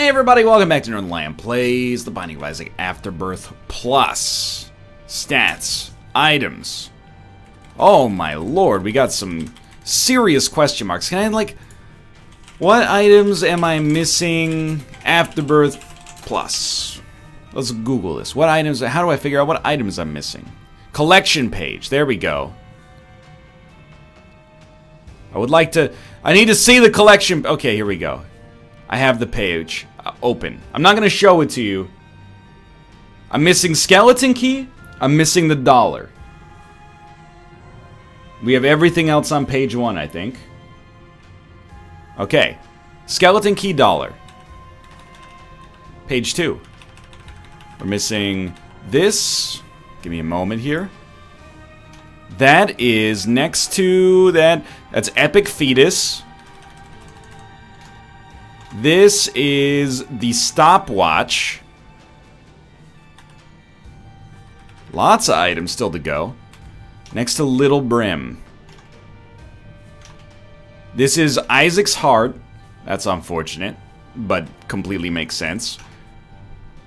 Hey everybody, welcome back to Northernlion Plays The Binding of Isaac Afterbirth Plus. Stats. Items. Oh my lord, we got some serious question marks. Can I, like... What items am I missing Afterbirth Plus? Let's Google this. What items... How do I figure out what items I'm missing? Collection page. There we go. I would like to... I need to see the collection... Okay, here we go. I have the page open. I'm not going to show it to you. I'm missing skeleton key. I'm missing the dollar. We have everything else on page 1, I think. Okay. Skeleton key, dollar. Page 2. We're missing this. Give me a moment here. That is next to that. That's Epic Fetus. This is the stopwatch. Lots of items still to go. Next to Little Brim. This is Isaac's heart. That's unfortunate, but completely makes sense.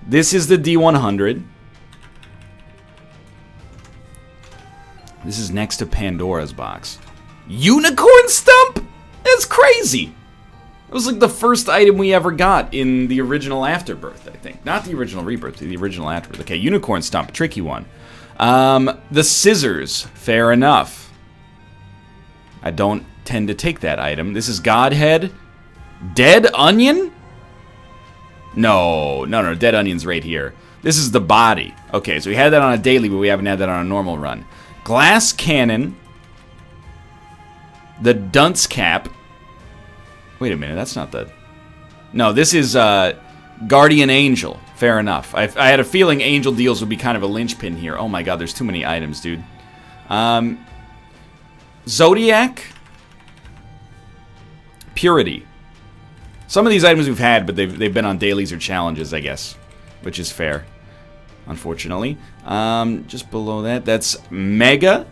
This is the D100. This is next to Pandora's box. Unicorn stump? That's crazy. It was like the first item we ever got in the original Afterbirth, I think. Not the original Rebirth, the original Afterbirth. Okay, unicorn stump, tricky one. The scissors, fair enough. I don't tend to take that item. This is Godhead. Dead onion? No, dead onion's right here. This is the body. Okay, so we had that on a daily, but we haven't had that on a normal run. Glass cannon. The dunce cap. Wait a minute, that's not the... No, this is Guardian Angel. Fair enough. I had a feeling Angel Deals would be kind of a linchpin here. Oh my god, there's too many items, dude. Zodiac. Purity. Some of these items we've had, but they've been on dailies or challenges, I guess. Which is fair. Unfortunately. Just below that, that's Mega.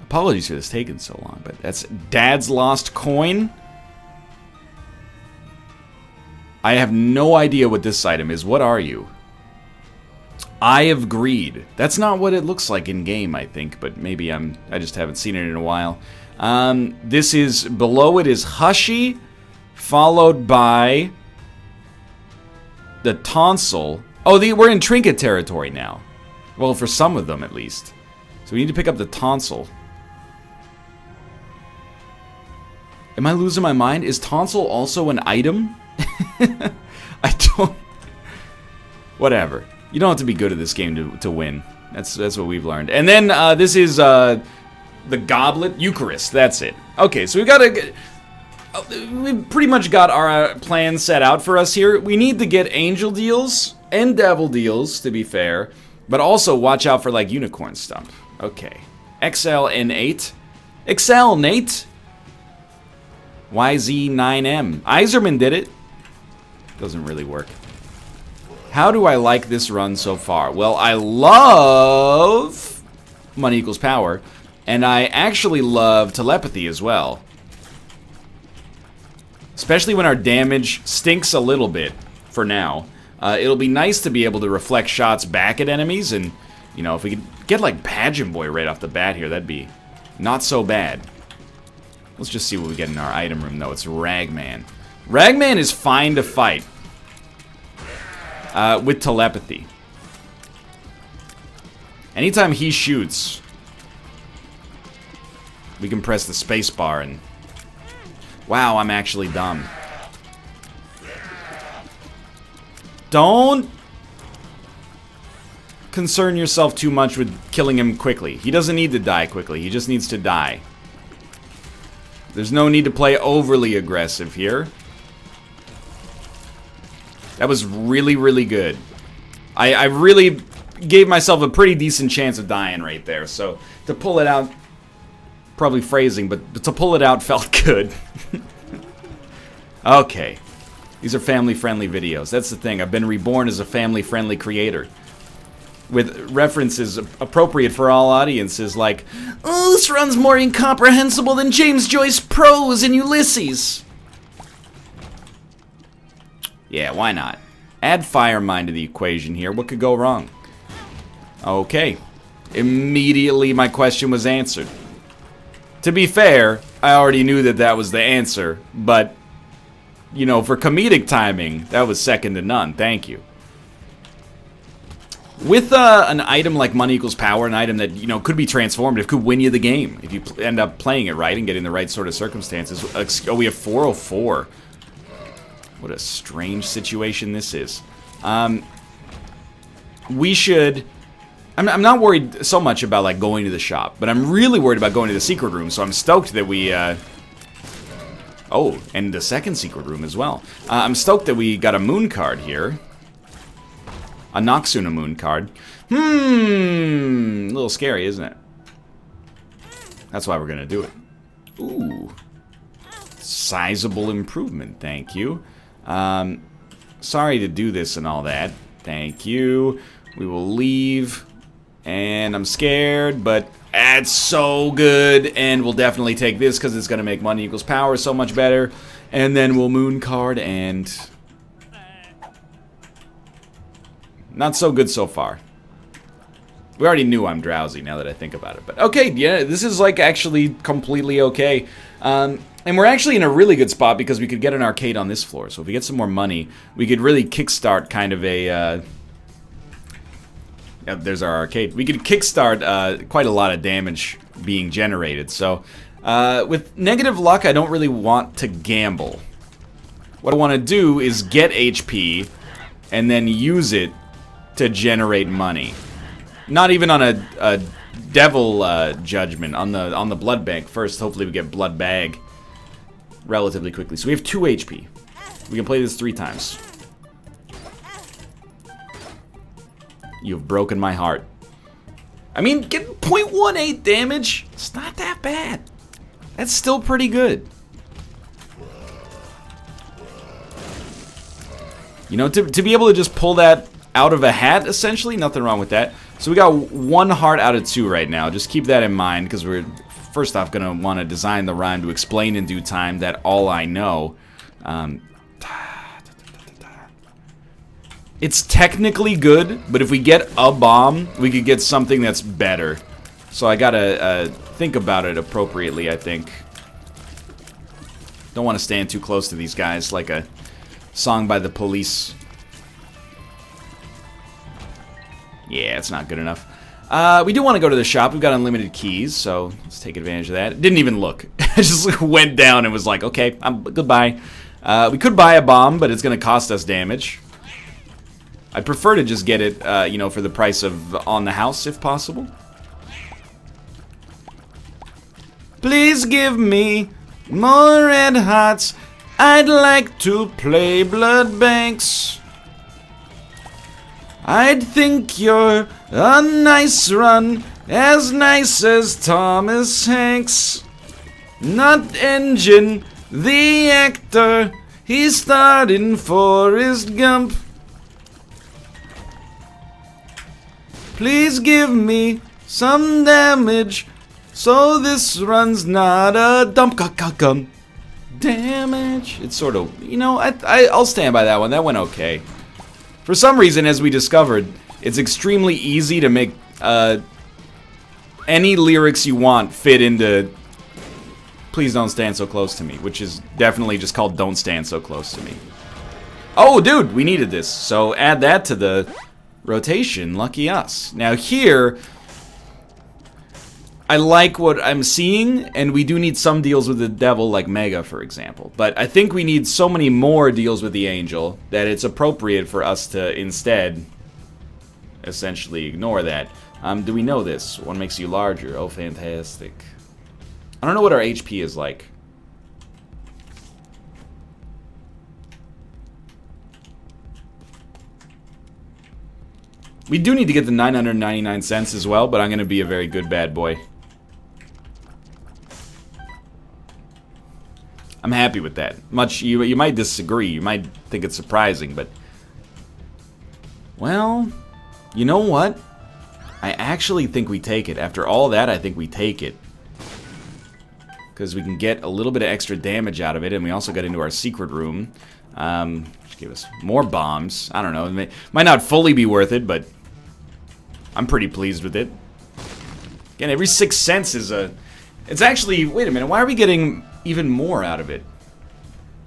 Apologies for this taking so long, but that's Dad's Lost Coin. I have no idea what this item is. What are you? Eye of Greed. That's not what it looks like in game, I think, but maybe I just haven't seen it in a while. This is below it is Hushy, followed by the Tonsil. Oh, we're in trinket territory now. Well, for some of them at least. So we need to pick up the Tonsil. Am I losing my mind? Is Tonsil also an item? I don't... Whatever. You don't have to be good at this game to win. That's what we've learned. And then this is the Goblet. Eucharist. That's it. Okay, so we've pretty much got our plan set out for us here. We need to get Angel Deals and Devil Deals, to be fair. But also watch out for, like, Unicorn Stump. Okay. XL and 8. XL, Nate! YZ9M. Iserman did it. Doesn't really work. How do I like this run so far? Well, I love Money Equals Power, and I actually love Telepathy as well. Especially when our damage stinks a little bit for now. It'll be nice to be able to reflect shots back at enemies, and, you know, if we could get, like, Pageant Boy right off the bat here, that'd be not so bad. Let's just see what we get in our item room, though. It's Ragman. Ragman is fine to fight. With Telepathy. Anytime he shoots, we can press the space bar and... Wow, I'm actually dumb. Don't concern yourself too much with killing him quickly. He doesn't need to die quickly. He just needs to die. There's no need to play overly aggressive here. That was really, really good. I really gave myself a pretty decent chance of dying right there. So, to pull it out... Probably phrasing, but to pull it out felt good. Okay. These are family-friendly videos. That's the thing. I've been reborn as a family-friendly creator. With references appropriate for all audiences, like, oh, this run's more incomprehensible than James Joyce's prose in Ulysses. Yeah, why not? Add fire mine to the equation here. What could go wrong? Okay. Immediately my question was answered. To be fair, I already knew that that was the answer, but, you know, for comedic timing, that was second to none. Thank you. With an item like money equals power, an item that, you know, could be transformative, could win you the game if you end up playing it right and getting the right sort of circumstances. Oh, we have 404. What a strange situation this is. We should... I'm not worried so much about, like, going to the shop, but I'm really worried about going to the secret room, so I'm stoked that we, Oh, and the second secret room as well. I'm stoked that we got a moon card here. A Noxuna moon card. A little scary, isn't it? That's why we're gonna do it. Ooh. Sizable improvement, thank you. Sorry to do this and all that. Thank you. We will leave. And I'm scared, but it's so good. And we'll definitely take this because it's gonna make money equals power so much better. And then we'll moon card and... Not so good so far. We already knew I'm drowsy now that I think about it. But okay, yeah, this is like actually completely okay. And we're actually in a really good spot because we could get an arcade on this floor. So if we get some more money, we could really kickstart kind of a... yeah, there's our arcade. We could kickstart quite a lot of damage being generated. So with negative luck, I don't really want to gamble. What I want to do is get HP and then use it to generate money. Not even on a devil judgment, on the blood bank first. Hopefully we get blood bag relatively quickly. So we have 2 HP. We can play this 3 times. You've broken my heart. I mean, getting 0.18 damage, it's not that bad. That's still pretty good. You know, to be able to just pull that out of a hat, essentially, nothing wrong with that. So we got 1 heart out of 2 right now. Just keep that in mind, because we're, first off, going to want to design the rhyme to explain in due time that all I know. It's technically good, but if we get a bomb, we could get something that's better. So I gotta think about it appropriately, I think. Don't want to stand too close to these guys, like a song by the Police. Yeah, it's not good enough. We do want to go to the shop. We've got unlimited keys, so let's take advantage of that. Didn't even look. I just went down and was like, okay, goodbye. We could buy a bomb, but it's going to cost us damage. I'd prefer to just get it, you know, for the price of on the house, if possible. Please give me more red hearts. I'd like to play blood banks. I'd think you're a nice run, as nice as Thomas Hanks. Not Engine, the actor. He's starring Forrest Gump. Please give me some damage, so this run's not a dump. Damage. It's sort of, you know, I'll stand by that one. That went okay. For some reason, as we discovered, it's extremely easy to make any lyrics you want fit into Please Don't Stand So Close to Me, which is definitely just called Don't Stand So Close to Me. Oh, dude, we needed this. So add that to the rotation. Lucky us. Now here, I like what I'm seeing, and we do need some deals with the devil, like Mega, for example. But I think we need so many more deals with the angel that it's appropriate for us to instead essentially ignore that. Do we know this? One makes you larger. Oh, fantastic. I don't know what our HP is like. We do need to get the 999 cents as well, but I'm going to be a very good bad boy. I'm happy with that. You might disagree. You might think it's surprising, but... Well, you know what? I actually think we take it. After all that, I think we take it. Because we can get a little bit of extra damage out of it, and we also got into our secret room. Give us more bombs. I don't know. It might not fully be worth it, but I'm pretty pleased with it. Again, every 6 cents is a... It's actually... Wait a minute. Why are we getting even more out of it?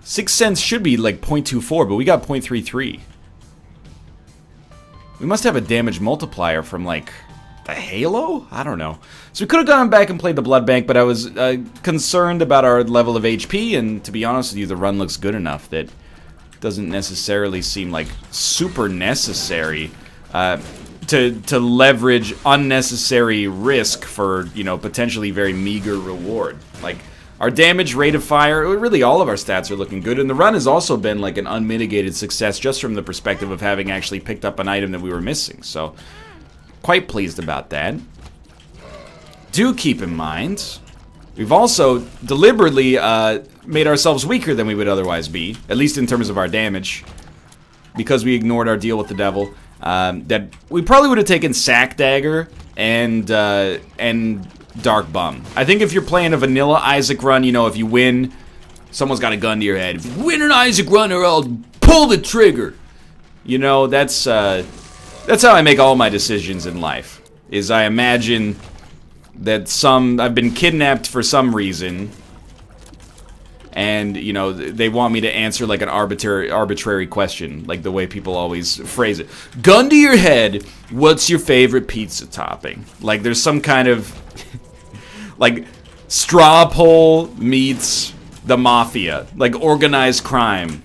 6 cents should be like 0.24, but we got 0.33. We must have a damage multiplier from, like, the Halo? I don't know. So we could have gone back and played the Blood Bank, but I was concerned about our level of HP, and to be honest with you, the run looks good enough that it doesn't necessarily seem like super necessary to leverage unnecessary risk for, you know, potentially very meager reward. Like, our damage, rate of fire, really all of our stats are looking good, and the run has also been like an unmitigated success just from the perspective of having actually picked up an item that we were missing, so quite pleased about that. Do keep in mind, we've also deliberately made ourselves weaker than we would otherwise be, at least in terms of our damage, because we ignored our deal with the devil. That we probably would have taken Sack Dagger and Dark Bum. I think if you're playing a vanilla Isaac run, you know, if you win, someone's got a gun to your head. If you win an Isaac run, or I'll pull the trigger. You know, that's how I make all my decisions in life. Is I imagine that I've been kidnapped for some reason, and, you know, they want me to answer like an arbitrary question, like the way people always phrase it. Gun to your head, what's your favorite pizza topping? Like there's some kind of like straw poll meets the mafia, like organized crime.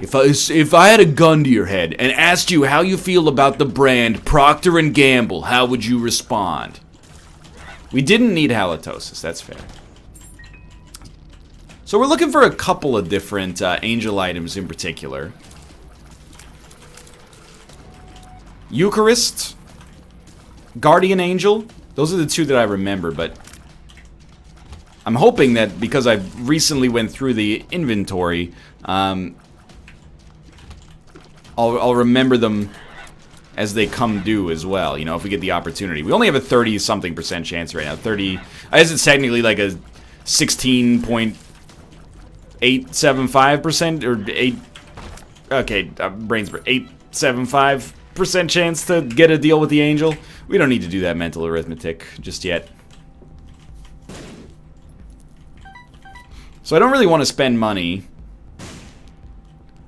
If I had a gun to your head and asked you how you feel about the brand Procter & Gamble, how would you respond? We didn't need halitosis, that's fair. So we're looking for a couple of different angel items in particular. Eucharist, Guardian Angel, those are the two that I remember, but I'm hoping that because I recently went through the inventory, I'll remember them as they come due as well, you know, if we get the opportunity. We only have a 30-something% chance right now. I guess it's technically like a 16.875% or 8... Okay, brains... 875% chance to get a deal with the angel. We don't need to do that mental arithmetic just yet. So I don't really want to spend money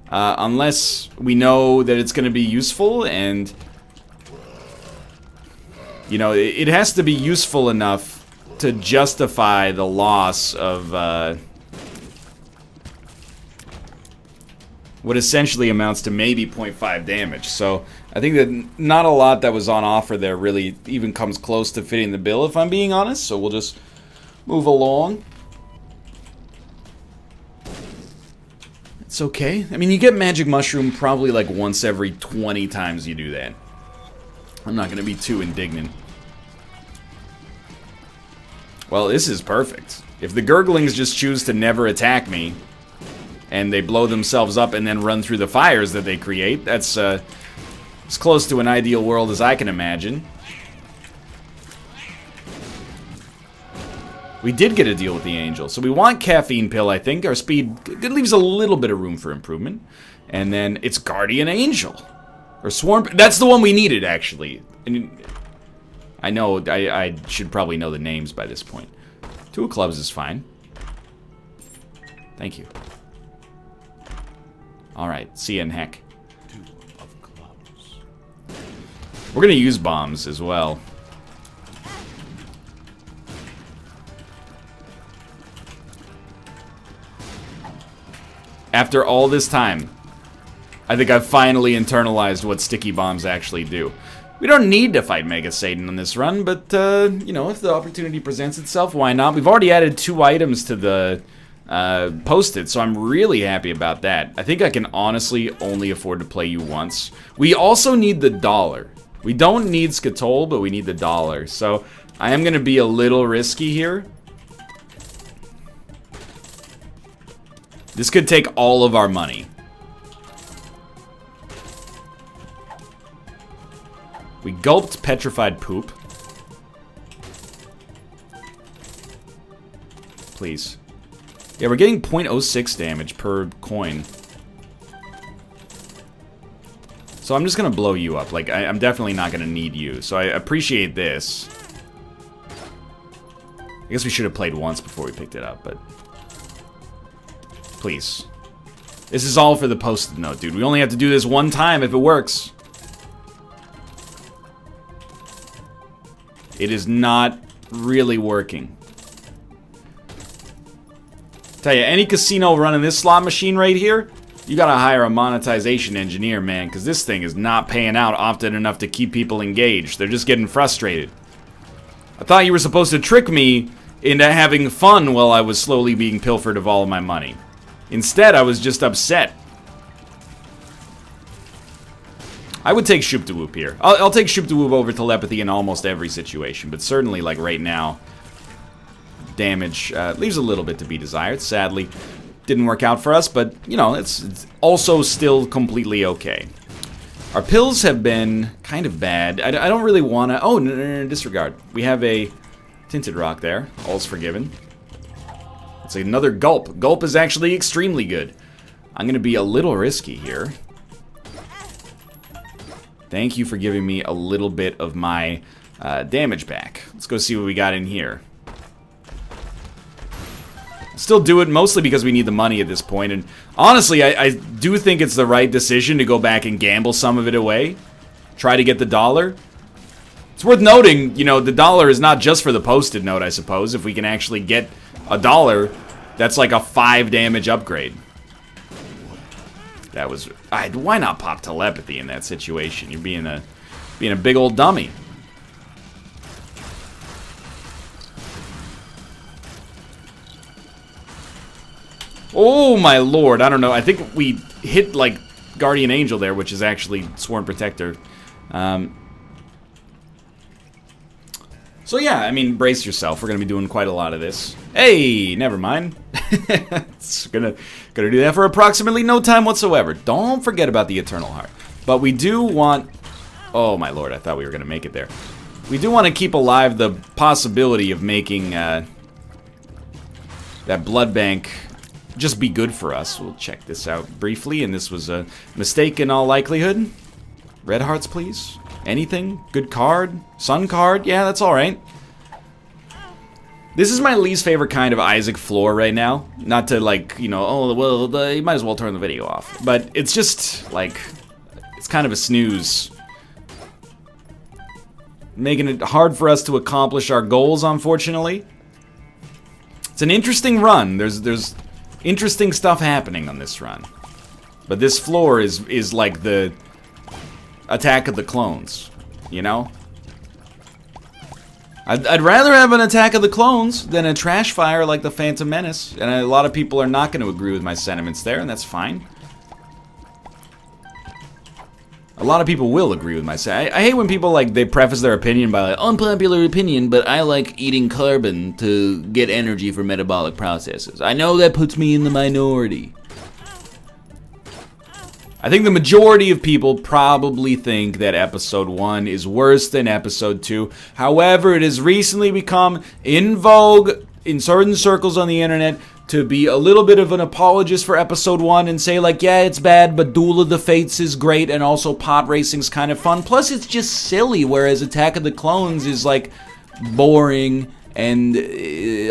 unless we know that it's going to be useful, and you know, it has to be useful enough to justify the loss of what essentially amounts to maybe 0.5 damage. So I think that not a lot that was on offer there really even comes close to fitting the bill, if I'm being honest. So we'll just move along. It's okay. I mean, you get Magic Mushroom probably like once every 20 times you do that. I'm not going to be too indignant. Well, this is perfect. If the Gurglings just choose to never attack me, and they blow themselves up and then run through the fires that they create, that's as close to an ideal world as I can imagine. We did get a deal with the angel, so we want Caffeine Pill, I think. Our speed, it leaves a little bit of room for improvement. And then it's Guardian Angel. Or Swarm, that's the one we needed, actually. And I know, I should probably know the names by this point. Two of Clubs is fine. Thank you. Alright, see you in heck. Two of Clubs. We're gonna use bombs as well. After all this time, I think I've finally internalized what sticky bombs actually do. We don't need to fight Mega Satan on this run, but, you know, if the opportunity presents itself, why not? We've already added 2 items to the post-it, so I'm really happy about that. I think I can honestly only afford to play you once. We also need the dollar. We don't need Skatol, but we need the dollar. So I am going to be a little risky here. This could take all of our money. We gulped Petrified Poop. Please. Yeah, we're getting 0.06 damage per coin. So I'm just gonna blow you up. Like, I'm definitely not gonna need you. So I appreciate this. I guess we should have played once before we picked it up, but... Please. This is all for the post-it note, dude. We only have to do this one time if it works. It is not really working. Tell you, any casino running this slot machine right here, you gotta hire a monetization engineer, man, because this thing is not paying out often enough to keep people engaged. They're just getting frustrated. I thought you were supposed to trick me into having fun while I was slowly being pilfered of all of my money. Instead, I was just upset. I would take Shoop de Whoop here. I'll take Shoop de Whoop over telepathy in almost every situation, but certainly, like, right now, damage leaves a little bit to be desired. Sadly, didn't work out for us, but, you know, it's also still completely okay. Our pills have been kind of bad. I don't really want to... Oh, no, disregard. We have a Tinted Rock there. All's forgiven. It's another Gulp. Gulp is actually extremely good. I'm going to be a little risky here. Thank you for giving me a little bit of my damage back. Let's go see what we got in here. Still do it mostly because we need the money at this point, and honestly, I do think it's the right decision to go back and gamble some of it away. Try to get the dollar. It's worth noting, you know, the dollar is not just for the posted note, I suppose. If we can actually get a dollar, that's like a 5 damage upgrade. That was... why not pop telepathy in that situation? You're being a big old dummy. Oh my lord, I don't know. I think we hit, like, Guardian Angel there, which is actually Sworn Protector. So yeah, I mean, brace yourself. We're gonna be doing quite a lot of this. Hey, never mind. It's gonna do that for approximately no time whatsoever. Don't forget about the Eternal Heart. But we do want... Oh my lord, I thought we were gonna make it there. We do want to keep alive the possibility of making that blood bank just be good for us. We'll check this out briefly, and this was a mistake in all likelihood. Red hearts, please. Anything? Good card? Sun card? Yeah, that's alright. This is my least favorite kind of Isaac floor right now. Not to, like, you know, oh, well, you might as well turn the video off. But it's just, like, it's kind of a snooze. Making it hard for us to accomplish our goals, unfortunately. It's an interesting run. There's interesting stuff happening on this run. But this floor is like the Attack of the Clones, you know? I'd rather have an Attack of the Clones than a trash fire like the Phantom Menace. And a lot of people are not going to agree with my sentiments there, and that's fine. A lot of people will agree with my sentiments. I hate when people, like, they preface their opinion by, like, unpopular opinion, but I like eating carbon to get energy for metabolic processes. I know that puts me in the minority. I think the majority of people probably think that Episode 1 is worse than Episode 2. However, it has recently become in vogue in certain circles on the internet to be a little bit of an apologist for Episode 1 and say, like, yeah, it's bad, but Duel of the Fates is great, and also pod racing's kind of fun. Plus, it's just silly, whereas Attack of the Clones is, like, boring, and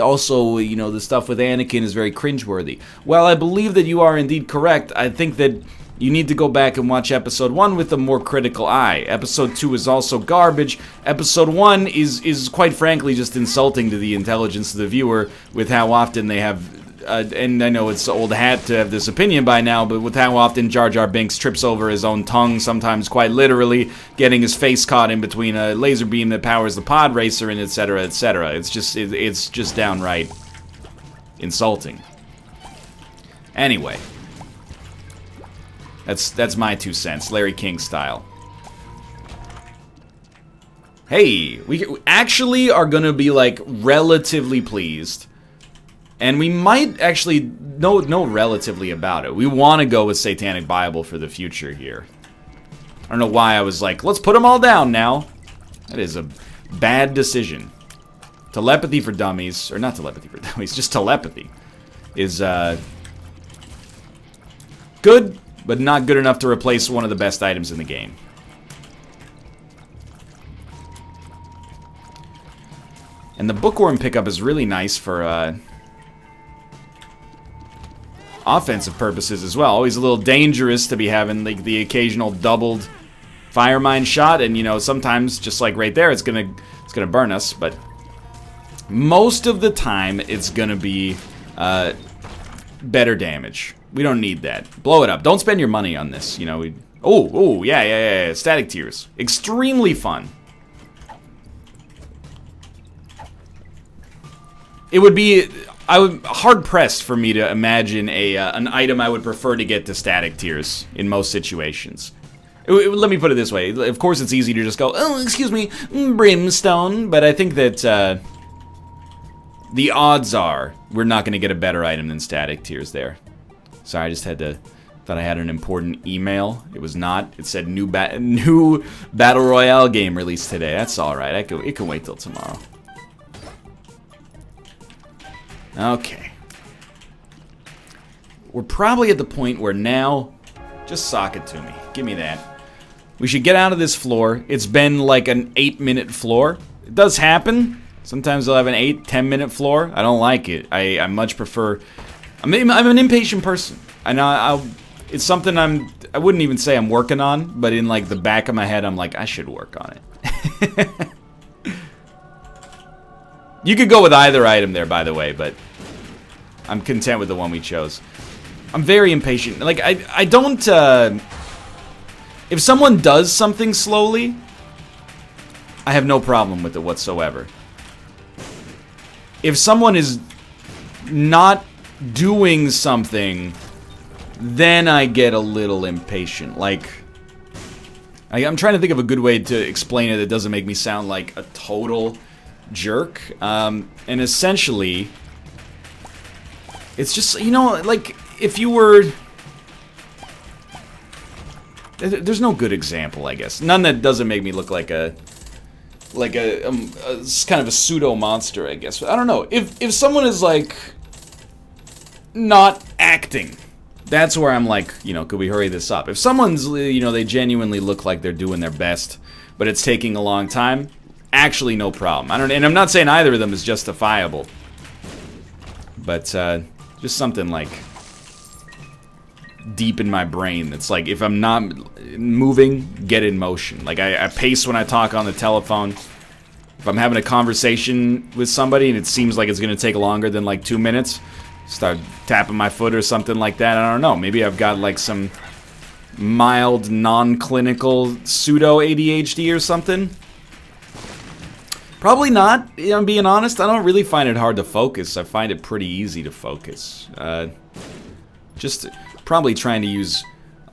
also, you know, the stuff with Anakin is very cringeworthy. While I believe that you are indeed correct, I think that you need to go back and watch Episode 1 with a more critical eye. Episode 2 is also garbage. Episode 1 is quite frankly just insulting to the intelligence of the viewer with how often they have, and I know it's old hat to have this opinion by now, but with how often Jar Jar Binks trips over his own tongue, sometimes quite literally, getting his face caught in between a laser beam that powers the pod racer, and etc., etc. It's just downright insulting. Anyway. That's my 2 cents, Larry King style. Hey, we actually are gonna be, like, relatively pleased. And we might actually know relatively about it. We want to go with Satanic Bible for the future here. I don't know why I was like, let's put them all down now. That is a bad decision. Telepathy for dummies, or not telepathy for dummies, just telepathy. is good, but not good enough to replace one of the best items in the game. And the bookworm pickup is really nice for offensive purposes as well. Always a little dangerous to be having like the occasional doubled fire mine shot, and you know, sometimes just like right there, it's gonna burn us. But most of the time, it's gonna be better damage. We don't need that. Blow it up. Don't spend your money on this. You know. Oh, yeah. Static tears, extremely fun. It would be, hard pressed for me to imagine an item I would prefer to get to static tears in most situations. Let me put it this way. Of course, it's easy to just go, oh, excuse me, brimstone. But I think that the odds are we're not going to get a better item than static tears there. Sorry, I just thought I had an important email. It was not. It said new Battle Royale game released today. That's all right. It can wait till tomorrow. Okay. We're probably at the point where now, just sock it to me. Give me that. We should get out of this floor. It's been like an 8-minute floor. It does happen. Sometimes they'll have an 8-10-minute floor. I don't like it. I much prefer... I'm an impatient person. It's something I wouldn't even say I'm working on, but in like the back of my head, I'm like, I should work on it. You could go with either item there, by the way, but I'm content with the one we chose. I'm very impatient. Like, I don't, if someone does something slowly, I have no problem with it whatsoever. If someone is not doing something, then I get a little impatient. Like, I'm trying to think of a good way to explain it that doesn't make me sound like a total jerk. And essentially, it's just, you know, like, if you were... There's no good example, I guess. None that doesn't make me look like a kind of a pseudo monster, I guess. I don't know. If someone is like not acting, that's where I'm like, you know, could we hurry this up? If someone's, you know, they genuinely look like they're doing their best, but it's taking a long time, actually no problem. And I'm not saying either of them is justifiable, but just something like deep in my brain that's like, if I'm not moving, get in motion. Like, I pace when I talk on the telephone. If I'm having a conversation with somebody and it seems like it's going to take longer than like 2 minutes, start tapping my foot or something like that. I don't know. Maybe I've got like some mild, non-clinical pseudo ADHD or something. Probably not, I'm being honest. I don't really find it hard to focus. I find it pretty easy to focus. Just probably trying to use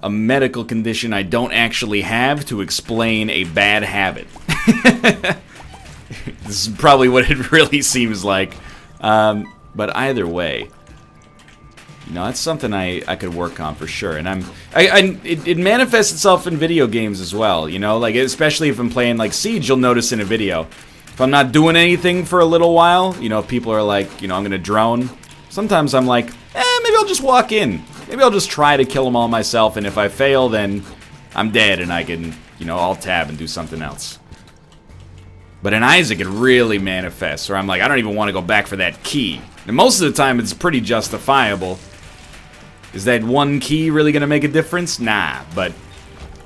a medical condition I don't actually have to explain a bad habit. This is probably what it really seems like. But either way, you know, that's something I could work on for sure. And it manifests itself in video games as well, you know? Like, especially if I'm playing like Siege, you'll notice in a video. If I'm not doing anything for a little while, you know, if people are like, you know, I'm gonna drone. Sometimes I'm like, maybe I'll just walk in. Maybe I'll just try to kill them all myself, and if I fail, then I'm dead and I can, you know, alt-tab and do something else. But in Isaac, it really manifests, or I'm like, I don't even want to go back for that key. And most of the time, it's pretty justifiable. Is that one key really going to make a difference? Nah, but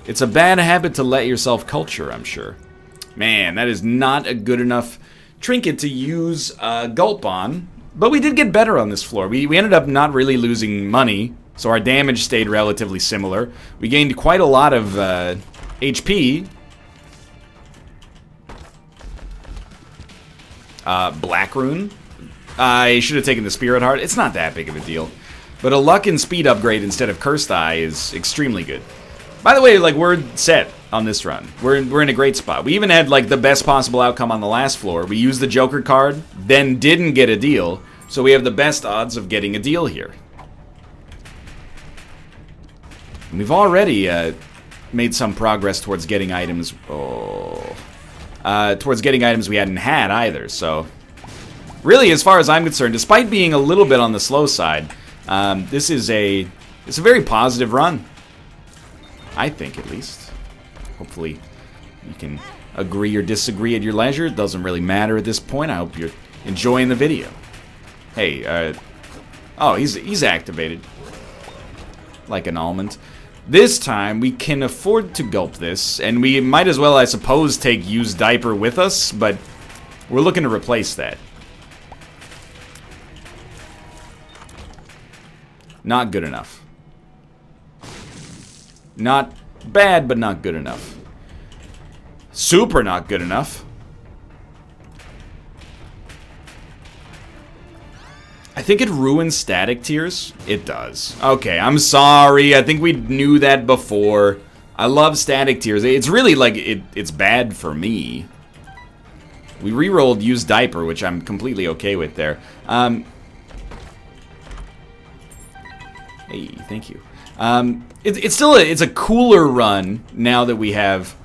it's a bad habit to let yourself culture, I'm sure. Man, that is not a good enough trinket to use Gulp on. But we did get better on this floor. We ended up not really losing money, so our damage stayed relatively similar. We gained quite a lot of HP. Black Rune. I should have taken the Spirit Heart. It's not that big of a deal. But a luck and speed upgrade instead of Cursed Eye is extremely good. By the way, like, we're set on this run. We're in a great spot. We even had, like, the best possible outcome on the last floor. We used the Joker card, then didn't get a deal, so we have the best odds of getting a deal here. And we've already made some progress towards getting items. Towards getting items we hadn't had either, so really, as far as I'm concerned, despite being a little bit on the slow side, this is it's a very positive run. I think, at least. Hopefully, you can agree or disagree at your leisure. It doesn't really matter at this point. I hope you're enjoying the video. Hey, oh, he's activated. Like an almond. This time, we can afford to gulp this, and we might as well, I suppose, take used diaper with us, but we're looking to replace that. Not good enough. Not bad, but not good enough. Super not good enough. I think it ruins static tiers. It does. Okay, I'm sorry. I think we knew that before. I love static tiers. It's really like, it's bad for me. We re-rolled used diaper, which I'm completely okay with there. Hey, thank you. It's still it's a cooler run now that we have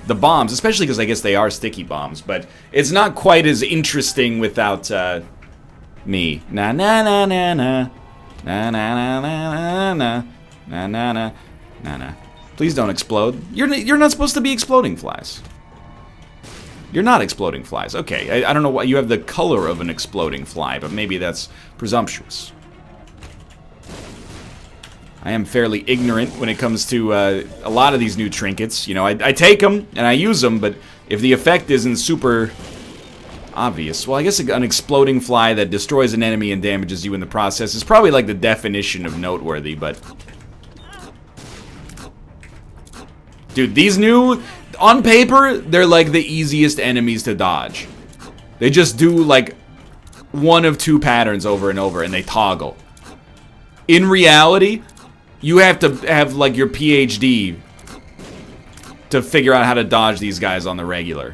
the bombs, especially because I guess they are sticky bombs, but it's not quite as interesting without me. Na na na na na na na na na na na na na na. Please don't explode. You're not supposed to be exploding flies. You're not exploding flies. Okay, I don't know why you have the color of an exploding fly, but maybe that's presumptuous. I am fairly ignorant when it comes to a lot of these new trinkets. You know, I take them and I use them, but if the effect isn't super obvious, well, I guess an exploding fly that destroys an enemy and damages you in the process is probably like the definition of noteworthy, but... Dude, these new... On paper, they're like the easiest enemies to dodge. They just do like one of two patterns over and over and they toggle. In reality... You have to have, like, your PhD to figure out how to dodge these guys on the regular.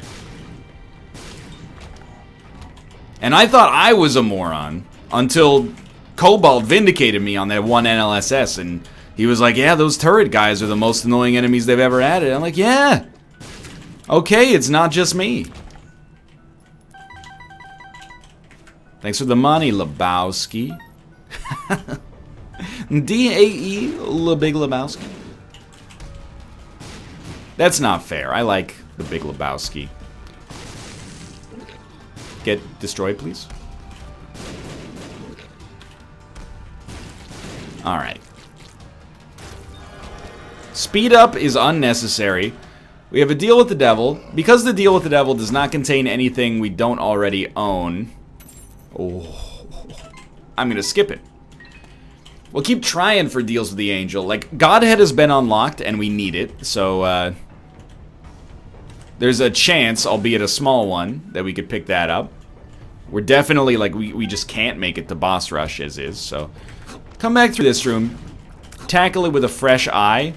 And I thought I was a moron until Cobalt vindicated me on that one NLSS, and he was like, yeah, those turret guys are the most annoying enemies they've ever added. I'm like, yeah. Okay, it's not just me. Thanks for the money, Lebowski. D-A-E, Le Big Lebowski. That's not fair. I like The Big Lebowski. Get destroyed, please. Alright. Speed up is unnecessary. We have a deal with the devil. Because the deal with the devil does not contain anything we don't already own. Oh, I'm gonna skip it. We'll keep trying for deals with the angel. Like, Godhead has been unlocked, and we need it. So, there's a chance, albeit a small one, that we could pick that up. We're definitely, like, we just can't make it to boss rush as is. So, come back through this room. Tackle it with a fresh eye.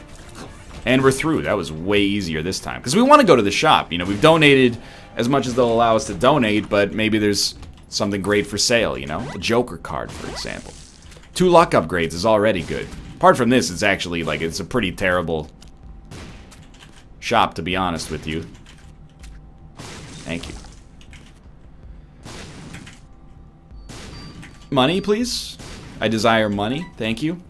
And we're through. That was way easier this time. Because we want to go to the shop. You know, we've donated as much as they'll allow us to donate, but maybe there's something great for sale, you know? A Joker card, for example. 2 luck upgrades is already good. Apart from this, it's actually, like, it's a pretty terrible shop, to be honest with you. Thank you. Money, please? I desire money. Thank you.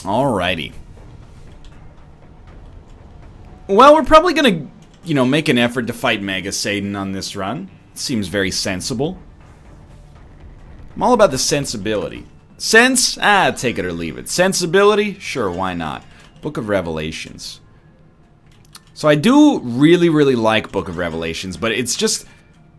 Alrighty. Well, we're probably gonna, you know, make an effort to fight Mega Satan on this run. Seems very sensible. I'm all about the sensibility. Sense? Ah, take it or leave it. Sensibility? Sure, why not? Book of Revelations. So I do really, really like Book of Revelations, but it's just...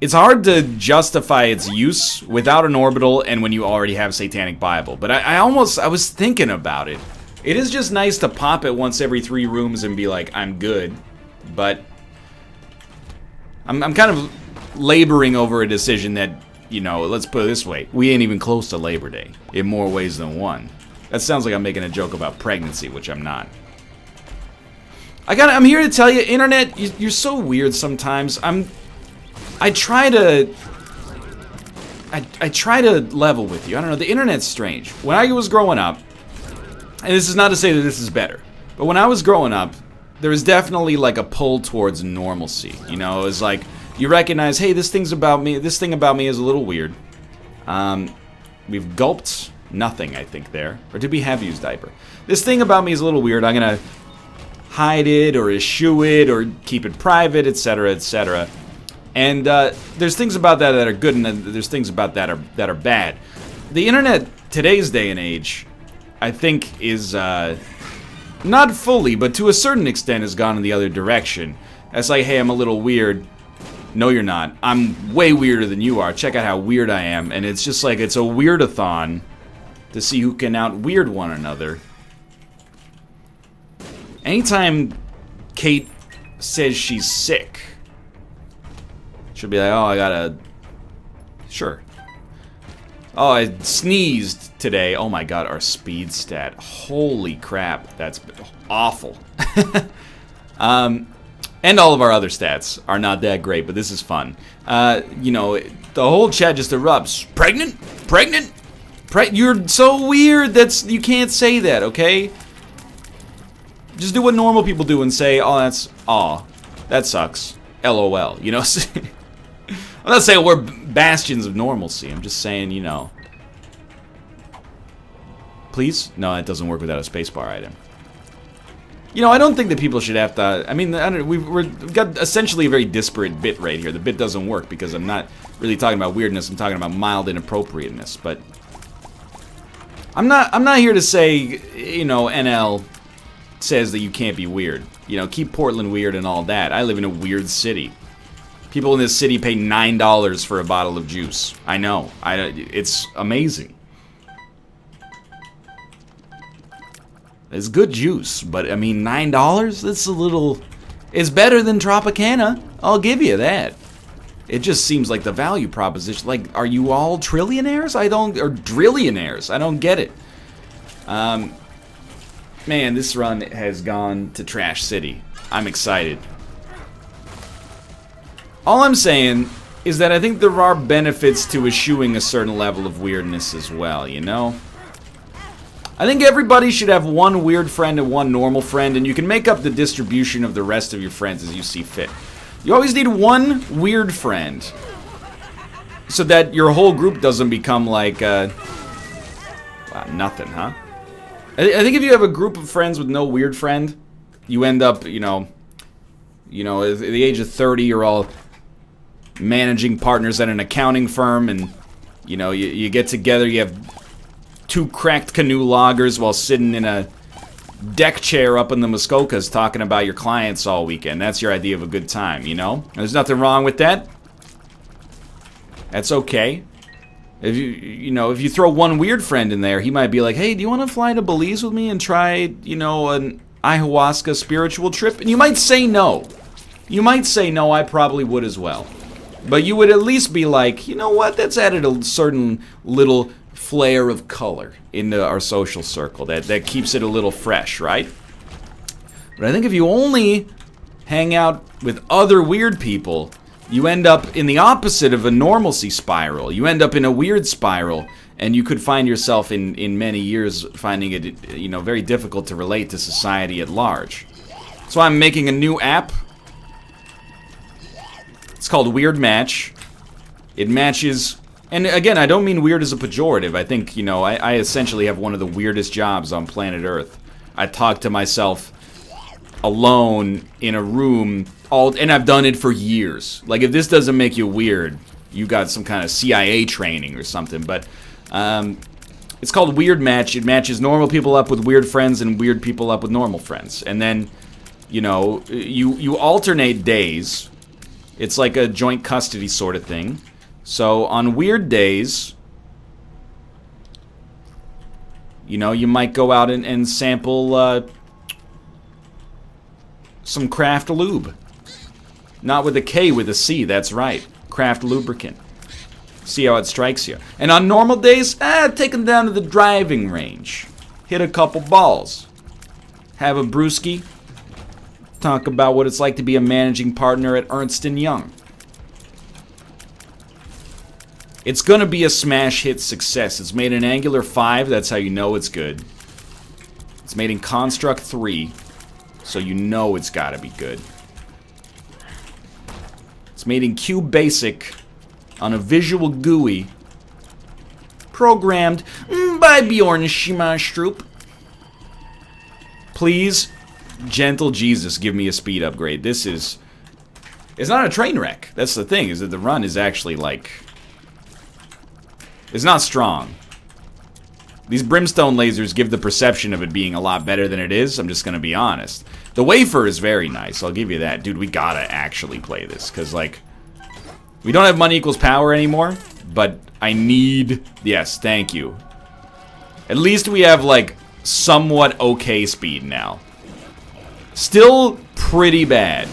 It's hard to justify its use without an orbital and when you already have Satanic Bible. But I was thinking about it. It is just nice to pop it once every 3 rooms and be like, I'm good. But... I'm kind of laboring over a decision that... You know, let's put it this way. We ain't even close to Labor Day. In more ways than one. That sounds like I'm making a joke about pregnancy, which I'm not. I'm here to tell you, Internet, you're so weird sometimes. I try to level with you. I don't know, the Internet's strange. When I was growing up, and this is not to say that this is better, but when I was growing up, there was definitely like a pull towards normalcy. You know, it was like, You recognize, hey, this thing about me is a little weird. We've gulped nothing, I think, there. Or did we have used diaper? This thing about me is a little weird. I'm gonna hide it, or eschew it, or keep it private, etc., etc. And there's things about that are good, and there's things about that are bad. The internet, today's day and age, I think is not fully, but to a certain extent has gone in the other direction. It's like, hey, I'm a little weird. No, you're not. I'm way weirder than you are. Check out how weird I am. And it's just like, it's a weirdathon to see who can out-weird one another. Anytime Kate says she's sick, she'll be like, oh, I gotta... Sure. Oh, I sneezed today. Oh my god, our speed stat. Holy crap, that's awful. And all of our other stats are not that great, but this is fun. You know, the whole chat just erupts. Pregnant? Pregnant? You're so weird, you can't say that, okay? Just do what normal people do and say, oh, that sucks. LOL, you know? I'm not saying we're bastions of normalcy. I'm just saying, you know. Please? No, that doesn't work without a spacebar item. You know, I don't think that people should have to... I mean, we've got essentially a very disparate bit rate here. The bit doesn't work because I'm not really talking about weirdness. I'm talking about mild inappropriateness. But I'm not here to say, you know, NL says that you can't be weird. You know, keep Portland weird and all that. I live in a weird city. People in this city pay $9 for a bottle of juice. I know. It's amazing. It's good juice, but I mean, $9? That's a little... It's better than Tropicana. I'll give you that. It just seems like the value proposition. Like, are you all trillionaires? Or drillionaires? I don't get it. Man, this run has gone to Trash City. I'm excited. All I'm saying is that I think there are benefits to eschewing a certain level of weirdness as well, you know? I think everybody should have one weird friend and one normal friend, and you can make up the distribution of the rest of your friends as you see fit. You always need one weird friend, so that your whole group doesn't become like, wow, nothing, huh? I think if you have a group of friends with no weird friend, you end up, you know, at the age of 30, you're all managing partners at an accounting firm, and, you know, you get together, you have 2 cracked canoe loggers while sitting in a deck chair up in the Muskokas talking about your clients all weekend. That's your idea of a good time, you know? And there's nothing wrong with that. That's okay. If if you throw one weird friend in there, he might be like, hey, do you want to fly to Belize with me and try, you know, an ayahuasca spiritual trip? And you might say no. You might say no, I probably would as well. But you would at least be like, you know what, that's added a certain little flair of color into our social circle. That keeps it a little fresh, right? But I think if you only hang out with other weird people, you end up in the opposite of a normalcy spiral. You end up in a weird spiral, and you could find yourself in many years finding it, you know, very difficult to relate to society at large. So I'm making a new app. It's called Weird Match. It matches... And again, I don't mean weird as a pejorative. I think, you know, I essentially have one of the weirdest jobs on planet Earth. I talk to myself alone in a room, and I've done it for years. Like, if this doesn't make you weird, you got some kind of CIA training or something. But it's called Weird Match. It matches normal people up with weird friends and weird people up with normal friends. And then, you know, you alternate days. It's like a joint custody sort of thing. So, on weird days, you know, you might go out and sample some craft lube. Not with a K, with a C, that's right. Craft lubricant. See how it strikes you. And on normal days, take them down to the driving range. Hit a couple balls. Have a brewski. Talk about what it's like to be a managing partner at Ernst & Young. It's gonna be a smash hit success. It's made in Angular 5, that's how you know it's good. It's made in Construct 3, so you know it's gotta be good. It's made in QBasic on a Visual GUI. Programmed by Bjorn Schimastrup. Please, gentle Jesus, give me a speed upgrade. This is... It's not a train wreck. That's the thing, is that the run is actually, like... It's not strong. These brimstone lasers give the perception of it being a lot better than it is. I'm just gonna be honest. The wafer is very nice, I'll give you that. Dude, we gotta actually play this, because, like... We don't have money equals power anymore, but I need... Yes, thank you. At least we have, like... somewhat okay speed now. Still pretty bad.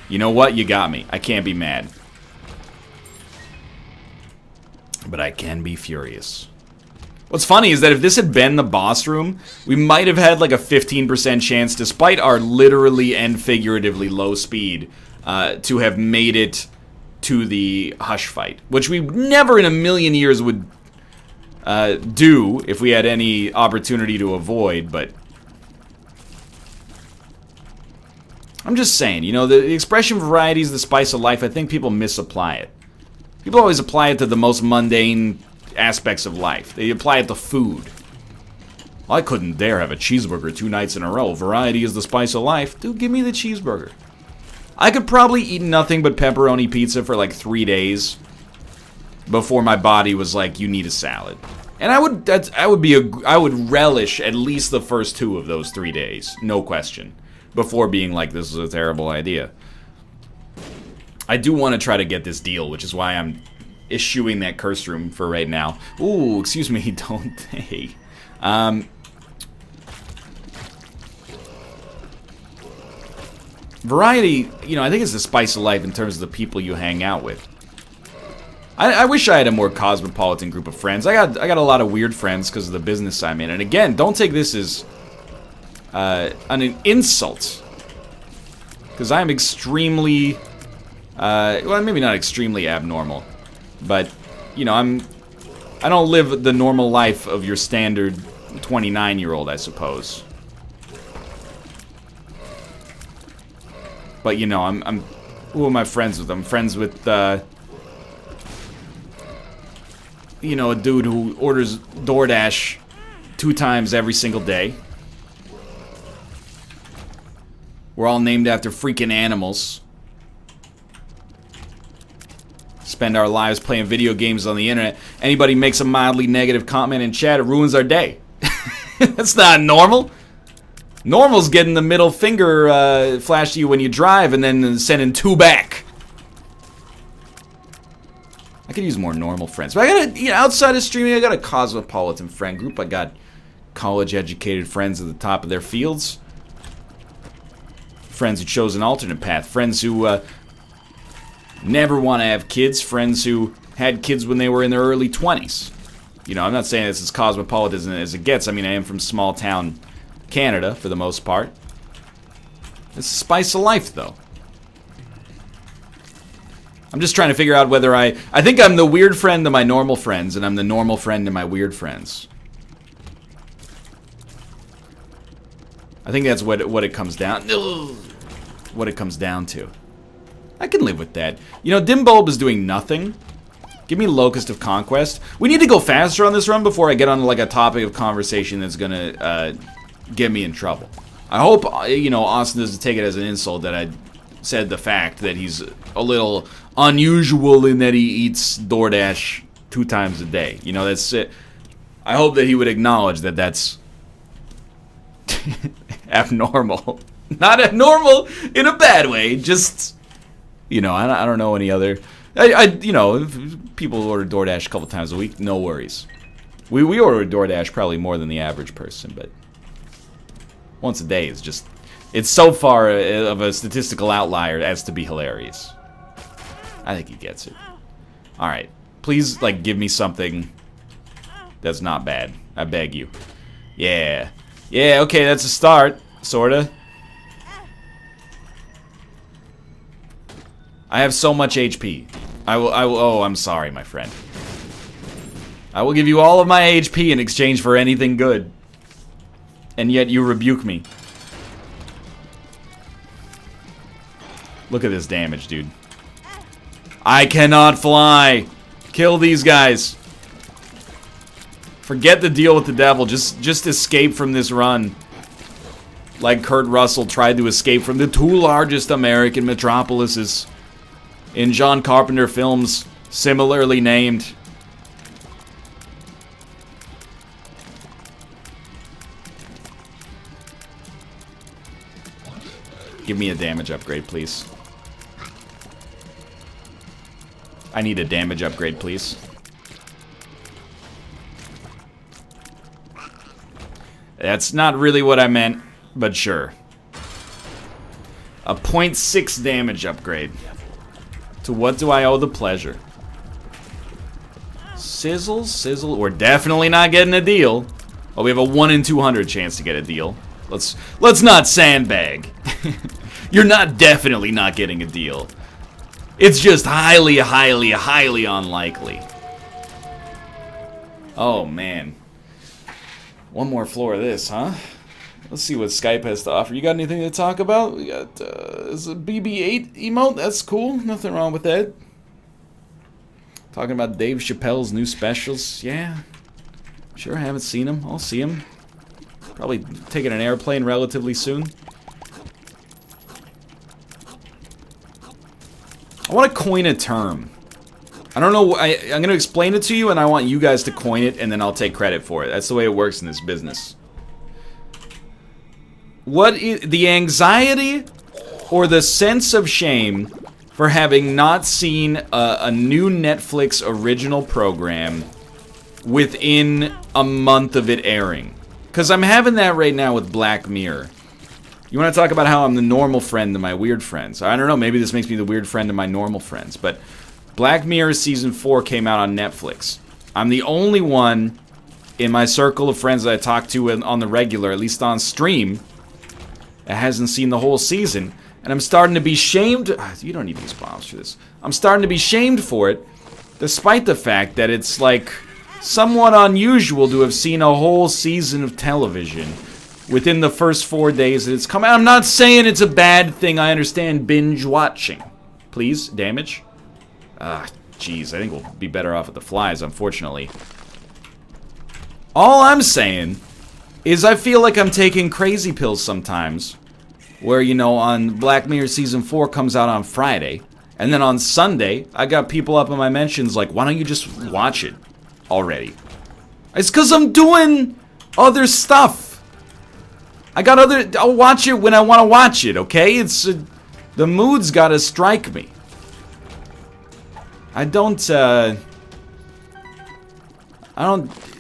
You know what? You got me. I can't be mad. But I can be furious. What's funny is that if this had been the boss room, we might have had like a 15% chance, despite our literally and figuratively low speed, to have made it to the Hush fight. Which we never in a million years would... do if we had any opportunity to avoid, but I'm just saying, you know, the expression variety is the spice of life. I think people misapply it. People always apply it to the most mundane aspects of life. They apply it to food. I couldn't dare have a cheeseburger 2 nights in a row. Variety is the spice of life. Dude, give me the cheeseburger. I could probably eat nothing but pepperoni pizza for like 3 days before my body was like, you need a salad. And I would relish at least the first 2 of those 3 days, no question, before being like, this is a terrible idea. I do want to try to get this deal, which is why I'm eschewing that curse room for right now. Ooh, excuse me, don't they? Variety, you know, I think it's the spice of life in terms of the people you hang out with. I wish I had a more cosmopolitan group of friends. I got a lot of weird friends because of the business I'm in. And again, don't take this as an insult. Because I'm extremely, well, maybe not extremely abnormal. But, you know, I don't live the normal life of your standard 29-year-old, I suppose. But, you know, who am I friends with? I'm friends with, you know, a dude who orders DoorDash 2 times every single day. We're all named after freaking animals. Spend our lives playing video games on the internet. Anybody makes a mildly negative comment in chat, it ruins our day. That's not normal. Normal's getting the middle finger flashed to you when you drive and then sending 2 back. I could use more normal friends. But I got you know, outside of streaming, I got a cosmopolitan friend group. I got college-educated friends at the top of their fields. Friends who chose an alternate path. Friends who never want to have kids. Friends who had kids when they were in their early 20s. You know, I'm not saying this is cosmopolitan as it gets. I mean, I am from small-town Canada, for the most part. It's the spice of life, though. I'm just trying to figure out whether I think I'm the weird friend to my normal friends, and I'm the normal friend to my weird friends. I think that's what it comes down... What it comes down to. I can live with that. You know, Dimbulb is doing nothing. Give me Locust of Conquest. We need to go faster on this run before I get on, like, a topic of conversation that's gonna, get me in trouble. I hope, you know, Austin doesn't take it as an insult that I said the fact that he's a little unusual in that he eats DoorDash 2 times a day. You know, that's it. I hope that he would acknowledge that that's abnormal. Not abnormal in a bad way, just, you know, I don't know any other... you know, if people order DoorDash a couple times a week, no worries. We order DoorDash probably more than the average person, but once a day is just... It's so far of a statistical outlier as to be hilarious. I think he gets it. Alright. Please, like, give me something that's not bad. I beg you. Yeah. Yeah, okay, that's a start. Sorta. I have so much HP. I will, oh, I'm sorry, my friend. I will give you all of my HP in exchange for anything good. And yet you rebuke me. Look at this damage, dude. I cannot fly. Kill these guys. Forget the deal with the devil. Just escape from this run. Like Kurt Russell tried to escape from the 2 largest American metropolises in John Carpenter films, similarly named. Give me a damage upgrade, please. I need a damage upgrade, please. That's not really what I meant, but sure. A 0.6 damage upgrade. To what do I owe the pleasure? Sizzle, sizzle. We're definitely not getting a deal. Oh, we have a 1 in 200 chance to get a deal. Let's not sandbag. You're definitely not getting a deal. It's just highly, highly, highly unlikely. Oh, man. One more floor of this, huh? Let's see what Skype has to offer. You got anything to talk about? We got, is a BB-8 emote? That's cool. Nothing wrong with that. Talking about Dave Chappelle's new specials. Yeah. Sure, I haven't seen him. I'll see him. Probably taking an airplane relatively soon. I want to coin a term. I don't know. I'm going to explain it to you, and I want you guys to coin it, and then I'll take credit for it. That's the way it works in this business. What is the anxiety or the sense of shame for having not seen a new Netflix original program within a month of it airing? Because I'm having that right now with Black Mirror. You want to talk about how I'm the normal friend to my weird friends. I don't know, maybe this makes me the weird friend to my normal friends. But Black Mirror Season 4 came out on Netflix. I'm the only one in my circle of friends that I talk to on the regular, at least on stream, that hasn't seen the whole season. And I'm starting to be shamed. You don't need these bombs for this. I'm starting to be shamed for it, despite the fact that it's like somewhat unusual to have seen a whole season of television within the first 4 days that it's come out. I'm not saying it's a bad thing. I understand binge watching. Please, damage. Jeez, I think we'll be better off with the flies, unfortunately. All I'm saying is I feel like I'm taking crazy pills sometimes. Where, you know, on Black Mirror Season 4 comes out on Friday. And then on Sunday, I got people up in my mentions like, why don't you just watch it already? It's because I'm doing other stuff. I'll watch it when I want to watch it, okay? It's, the mood's gotta strike me. I don't,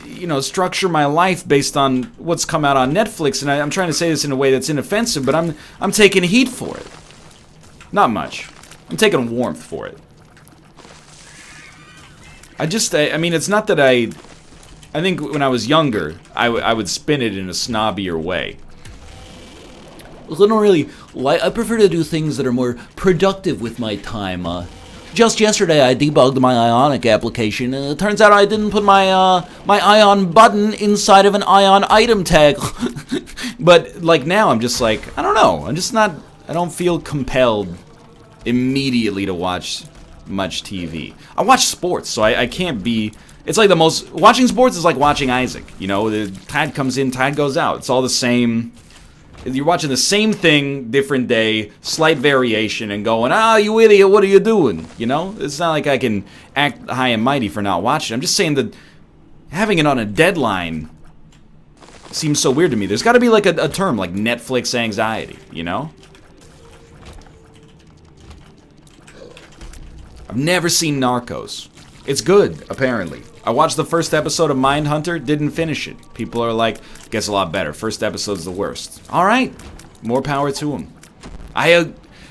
you know, structure my life based on what's come out on Netflix, and I'm trying to say this in a way that's inoffensive, but I'm taking heat for it. Not much. I'm taking warmth for it. I mean, it's not that I think when I was younger, I would spin it in a snobbier way. I don't really like. I prefer to do things that are more productive with my time. Just yesterday, I debugged my Ionic application, and it turns out I didn't put my my Ion button inside of an Ion item tag. But like now, I'm just like, I don't know. I'm just not. I don't feel compelled immediately to watch much TV. I watch sports, so I can't be. It's like the most. Watching sports is like watching Isaac. You know, the tide comes in, tide goes out. It's all the same. You're watching the same thing, different day, slight variation, and going, ah, you idiot, what are you doing? You know? It's not like I can act high and mighty for not watching. I'm just saying that having it on a deadline seems so weird to me. There's got to be like a term, like Netflix anxiety, you know? I've never seen Narcos. It's good, apparently. I watched the first episode of Mindhunter, didn't finish it. People are like, gets a lot better. First episode's the worst. All right, more power to them.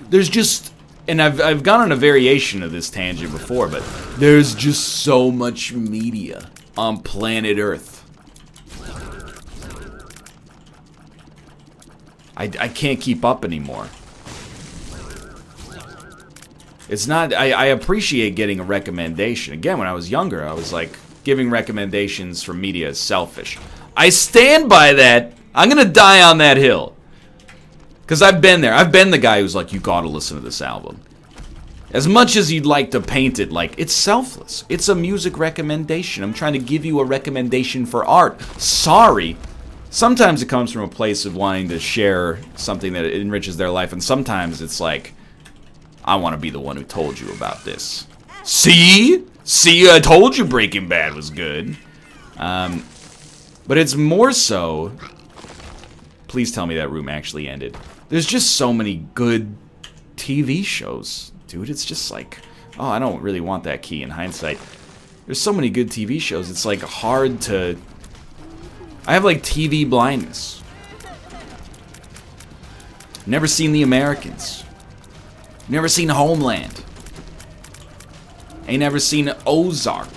There's just, and I've gone on a variation of this tangent before, but there's just so much media on planet Earth. I can't keep up anymore. It's not, I appreciate getting a recommendation. Again, when I was younger, I was like, giving recommendations from media is selfish. I stand by that. I'm gonna die on that hill. Because I've been there. I've been the guy who's like, you gotta listen to this album. As much as you'd like to paint it like, it's selfless. It's a music recommendation. I'm trying to give you a recommendation for art. Sorry. Sometimes it comes from a place of wanting to share something that enriches their life, and sometimes it's like, I want to be the one who told you about this. See? See, I told you Breaking Bad was good. But it's more so... Please tell me that room actually ended. There's just so many good TV shows. Dude, it's just like... Oh, I don't really want that key in hindsight. There's so many good TV shows, it's like hard to... I have like TV blindness. Never seen The Americans. Never seen Homeland. Ain't never seen Ozark.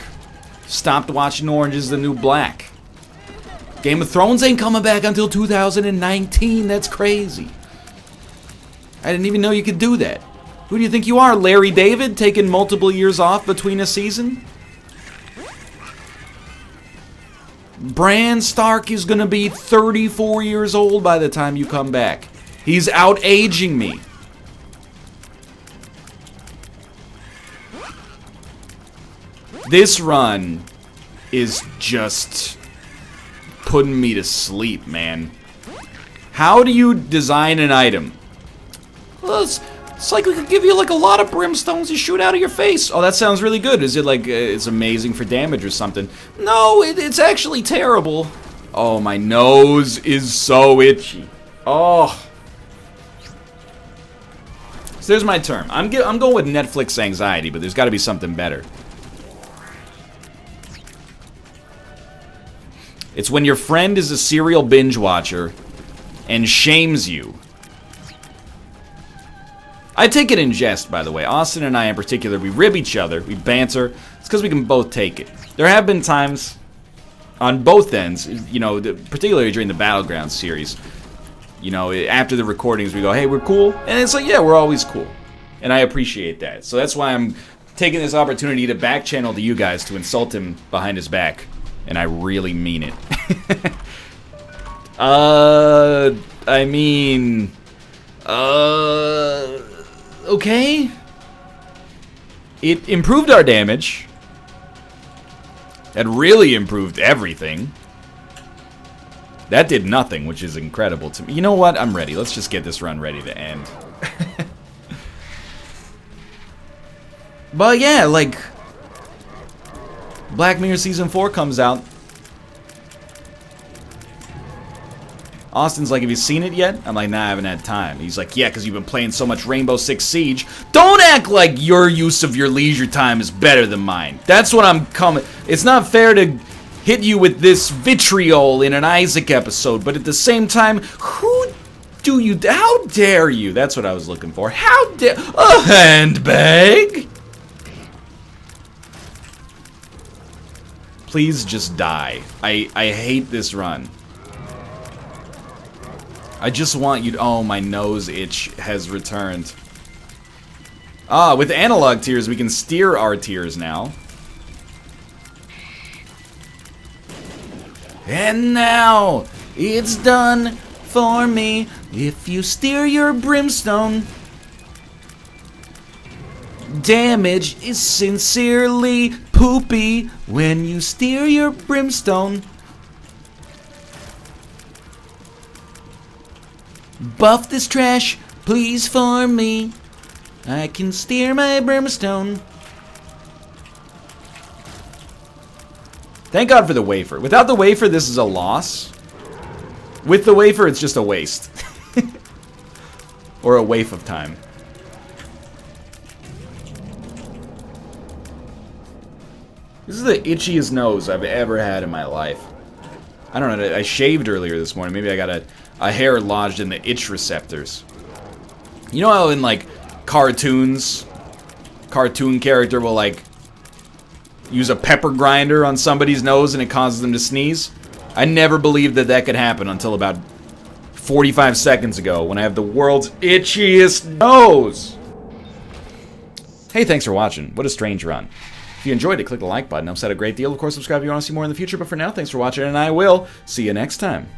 Stopped watching Orange is the New Black. Game of Thrones ain't coming back until 2019. That's crazy. I didn't even know you could do that. Who do you think you are, Larry David, taking multiple years off between a season? Bran Stark is gonna be 34 years old by the time you come back. He's out-aging me. This run is just putting me to sleep, man. How do you design an item? Well, it's like we could give you like a lot of brimstones to shoot out of your face. Oh, that sounds really good. Is it like it's amazing for damage or something? No, it's actually terrible. Oh, my nose is so itchy. Oh. So there's my term. I'm going with Netflix anxiety, but there's got to be something better. It's when your friend is a serial binge watcher and shames you. I take it in jest, by the way. Austin and I in particular, we rib each other, we banter. It's because we can both take it. There have been times on both ends, you know, particularly during the Battlegrounds series, you know, after the recordings we go, hey, we're cool. And it's like, yeah, we're always cool. And I appreciate that. So that's why I'm taking this opportunity to back channel to you guys to insult him behind his back. And I really mean it. I mean... Okay? It improved our damage. That really improved everything. That did nothing, which is incredible to me. You know what? I'm ready. Let's just get this run ready to end. But yeah, like... Black Mirror Season 4 comes out. Austin's like, have you seen it yet? I'm like, nah, I haven't had time. He's like, yeah, because you've been playing so much Rainbow Six Siege. Don't act like your use of your leisure time is better than mine. That's what I'm coming... It's not fair to hit you with this vitriol in an Isaac episode, but at the same time, who do you... How dare you? That's what I was looking for. How dare... A handbag? Please just die. I hate this run. I just want you to... Oh, my nose itch has returned. Ah, with analog tears, we can steer our tears now. And now, it's done for me if you steer your brimstone. Damage is sincerely poopy when you steer your brimstone. Buff this trash, please, for me. I can steer my brimstone. Thank God for the wafer. Without the wafer, this is a loss. With the wafer, it's just a waste. Or a waif of time. This is the itchiest nose I've ever had in my life. I don't know, I shaved earlier this morning. Maybe I got a hair lodged in the itch receptors. You know how in, like, cartoons, cartoon character will, like, use a pepper grinder on somebody's nose and it causes them to sneeze? I never believed that that could happen until about 45 seconds ago when I have the world's itchiest nose. Hey, thanks for watching. What a strange run. If you enjoyed it, click the like button. Helps out a great deal. Of course, subscribe if you want to see more in the future. But for now, thanks for watching, and I will see you next time.